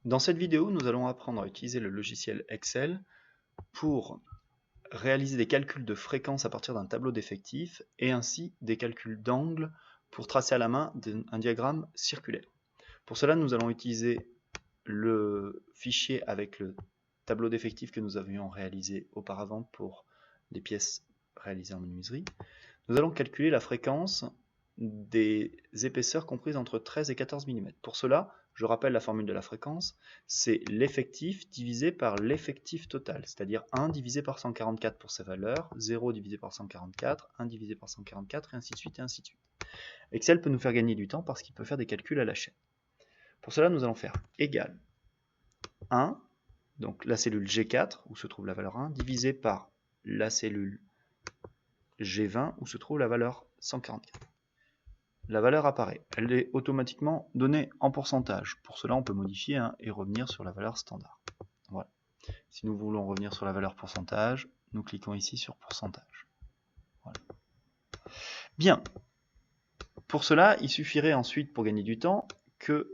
Dans cette vidéo, nous allons apprendre à utiliser le logiciel Excel pour réaliser des calculs de fréquence à partir d'un tableau d'effectifs et ainsi des calculs d'angle pour tracer à la main un diagramme circulaire. Pour cela, nous allons utiliser le fichier avec le tableau d'effectifs que nous avions réalisé auparavant pour les pièces réalisées en menuiserie. Nous allons calculer la fréquence des épaisseurs comprises entre 13 et 14 mm. Pour cela, je rappelle la formule de la fréquence, c'est l'effectif divisé par l'effectif total, c'est-à-dire 1 divisé par 144 pour ses valeurs, 0 divisé par 144, 1 divisé par 144, et ainsi de suite, et ainsi de suite. Excel peut nous faire gagner du temps parce qu'il peut faire des calculs à la chaîne. Pour cela, nous allons faire égal 1, donc la cellule G4, où se trouve la valeur 1, divisé par la cellule G20, où se trouve la valeur 144. La valeur apparaît. Elle est automatiquement donnée en pourcentage. Pour cela, on peut modifier et revenir sur la valeur standard. Voilà. Si nous voulons revenir sur la valeur pourcentage, nous cliquons ici sur pourcentage. Voilà. Bien. Pour cela, il suffirait ensuite, pour gagner du temps, que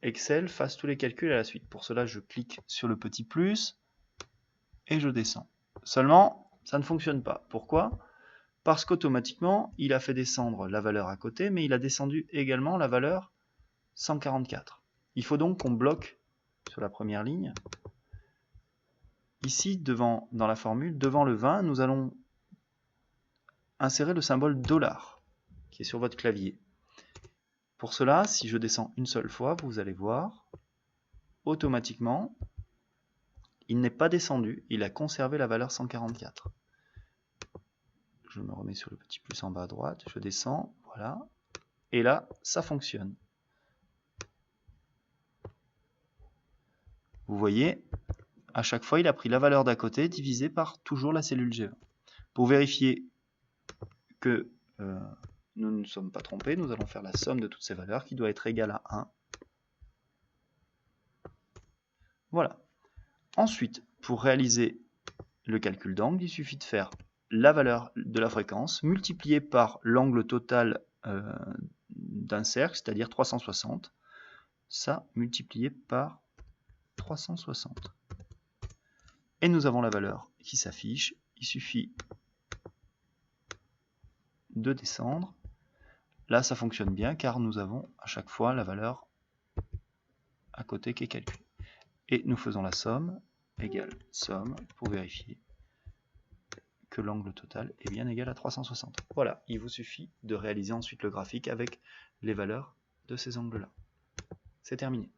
Excel fasse tous les calculs à la suite. Pour cela, je clique sur le petit plus et je descends. Seulement, ça ne fonctionne pas. Pourquoi ? Parce qu'automatiquement, il a fait descendre la valeur à côté, mais il a descendu également la valeur 144. Il faut donc qu'on bloque sur la première ligne. Ici, dans la formule, devant le 20, nous allons insérer le symbole $, qui est sur votre clavier. Pour cela, si je descends une seule fois, vous allez voir, automatiquement, il n'est pas descendu, il a conservé la valeur 144. Je me remets sur le petit plus en bas à droite, je descends, voilà, et là, ça fonctionne. Vous voyez, à chaque fois, il a pris la valeur d'à côté divisée par toujours la cellule G20. Pour vérifier que nous ne nous sommes pas trompés, nous allons faire la somme de toutes ces valeurs qui doit être égale à 1. Voilà. Ensuite, pour réaliser le calcul d'angle, il suffit de faire la valeur de la fréquence multipliée par l'angle total d'un cercle, c'est-à-dire 360. Ça multiplié par 360. Et nous avons la valeur qui s'affiche. Il suffit de descendre. Là, ça fonctionne bien car nous avons à chaque fois la valeur à côté qui est calculée. Et nous faisons la somme égale somme pour vérifier que l'angle total est bien égal à 360. Voilà, il vous suffit de réaliser ensuite le graphique avec les valeurs de ces angles-là. C'est terminé.